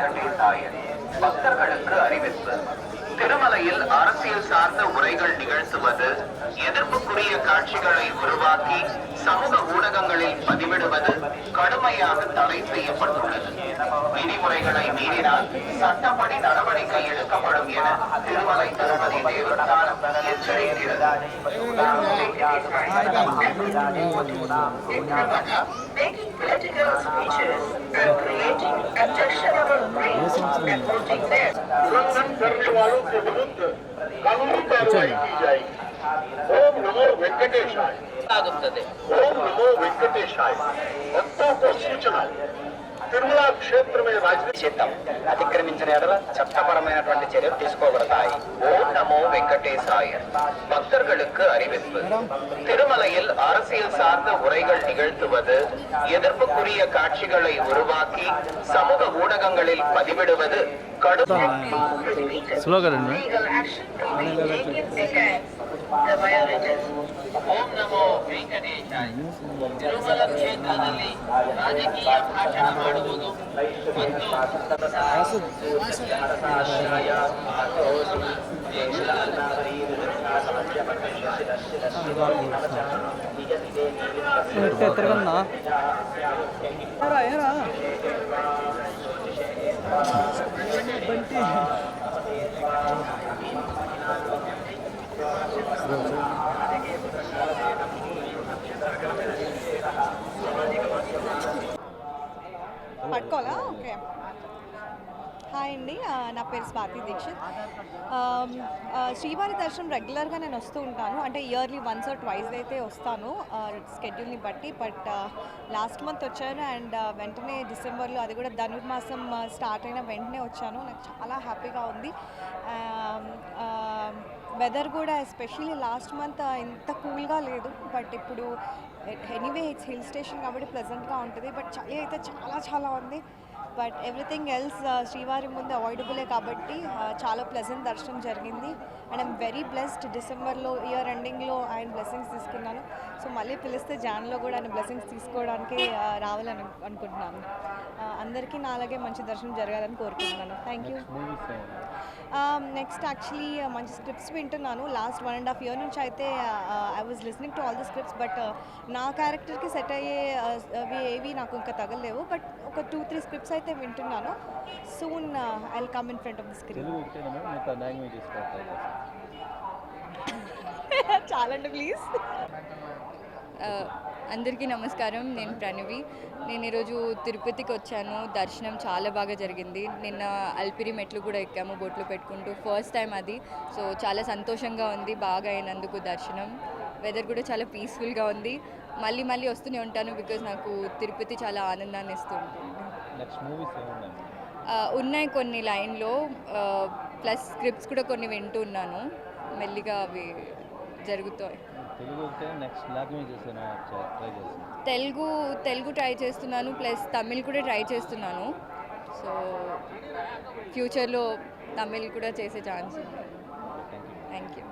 வெங்கடேசாயன் பக்தர்களுக்கு அறிவிப்பு. திருமலையில் அரசியல் சார்ந்த உரைகள் நிகழ்த்துவது, எதிர்ப்புக்குரிய காட்சிகளை உருவாக்கி சமூக ஊடகங்களில் பதிவிடுவது கடுமையாக தடை செய்யப்பட்டுள்ளது. விதிமுறைகளை மீறினால் சட்டப்படி நடவடிக்கை எடுக்கப்படும் என Thirumalai Tirupati Devasthanam எச்சரிக்கிறது. Political speeches and creating objectionable claims and putting them. उल्लंघन करने वालों के विरुद्ध कानूनी कार्रवाई की जाएगी। ओम नमो वेंकटेशाय। ओम नमो वेंकटेशाय। भक्तों को सूचना తిరుమల క్షేత్రమే రాజ్యం అతిక్రమించిన ఎడల చట్టపరమైనటువంటి చర్యలు తీసుకోబడతాయి. ఓం నమో వెంకటేశాయ. பக்தர்களுக்கு அறிவிப்பு. திருமலையில் அரசியல் சார்ந்த உரைகள் நிகழ்த்துவது, எதிர்ப்புக்குரிய காட்சிகளை உருவாக்கி சமூக ஊடகங்களில் பதிவிடுவது ಓಂ ನಮೋ ವೆಂಕಟೇಶಾಯ. ತಿರುಮಲ ಕ್ಷೇತ್ರದಲ್ಲಿ ರಾಜಕೀಯ ಭಾಷಣ ಮಾಡುವುದು ಮತ್ತು పట్టుకోవాలా? ఓకే. హాయ్ అండి, నా పేరు స్వాతి దీక్షిత్. శ్రీవారి దర్శనం రెగ్యులర్గా నేను వస్తూ ఉంటాను, అంటే ఇయర్లీ వన్స్ ఆర్ ట్వైస్ అయితే వస్తాను స్కెడ్యూల్ని బట్టి. బట్ లాస్ట్ మంత్ వచ్చాను అండ్ వెంటనే డిసెంబర్లో, అది కూడా ధనుర్మాసం స్టార్ట్ అయిన వెంటనే వచ్చాను. నాకు చాలా హ్యాపీగా ఉంది. వెదర్ కూడా ఎస్పెషల్లీ లాస్ట్ మంత్ ఇంత కూల్గా లేదు, బట్ ఇప్పుడు ఎనీవే ఇట్స్ హిల్ స్టేషన్ కాబట్టి ప్లెజెంట్గా ఉంటుంది. బట్ చలి అయితే చాలా చాలా ఉంది. బట్ ఎవ్రీథింగ్ ఎల్స్ శ్రీవారి ముందు అవాయిడబులే కాబట్టి చాలా ప్లెజెంట్ దర్శనం జరిగింది. And I'm very blessed. డిసెంబర్లో ఇయర్ ఎండింగ్లో ఆయన బ్లెస్సింగ్స్ తీసుకున్నాను. సో మళ్ళీ పిలిస్తే జాన్లో కూడా ఆయన బ్లెస్సింగ్స్ తీసుకోవడానికి రావాలని అనుకుంటున్నాను. అందరికీ నా అలాగే మంచి దర్శనం జరగాలని కోరుకుంటున్నాను. Thank you. నెక్స్ట్ యాక్చువల్లీ మంచి స్క్రిప్ట్స్ వింటున్నాను. లాస్ట్ 1.5 year నుంచి అయితే I was listening to all the scripts. But నా క్యారెక్టర్కి సెట్ అయ్యే అవి ఏవి నాకు ఇంకా తగలేవు. బట్ ఒక 2-3 స్క్రిప్ట్స్ అయితే వింటున్నాను. Soon I will come in front of the screen. చాలండి ప్లీజ్. అందరికీ నమస్కారం. నేను ప్రణవి. నేను ఈరోజు తిరుపతికి వచ్చాను. దర్శనం చాలా బాగా జరిగింది. నిన్న అల్పిరి మెట్లు కూడా ఎక్కాము బొట్లు పెట్టుకుంటూ, ఫస్ట్ టైం అది. సో చాలా సంతోషంగా ఉంది బాగా అయినందుకు దర్శనం. వెదర్ కూడా చాలా పీస్ఫుల్గా ఉంది. మళ్ళీ మళ్ళీ వస్తూనే ఉంటాను, బికాజ్ నాకు తిరుపతి చాలా ఆనందాన్ని ఇస్తూ ఉంటుంది. ఉన్నాయి కొన్ని లైన్లో, ప్లస్ స్క్రిప్ట్స్ కూడా కొన్ని వింటూ ఉన్నాను. మెల్లిగా అవి జరుగుతాయి. తెలుగు ట్రై చేస్తున్నాను, ప్లస్ తమిళ్ కూడా ట్రై చేస్తున్నాను. సో ఫ్యూచర్లో తమిళ్ కూడా చేసే ఛాన్స్ ఉంది. Thank you.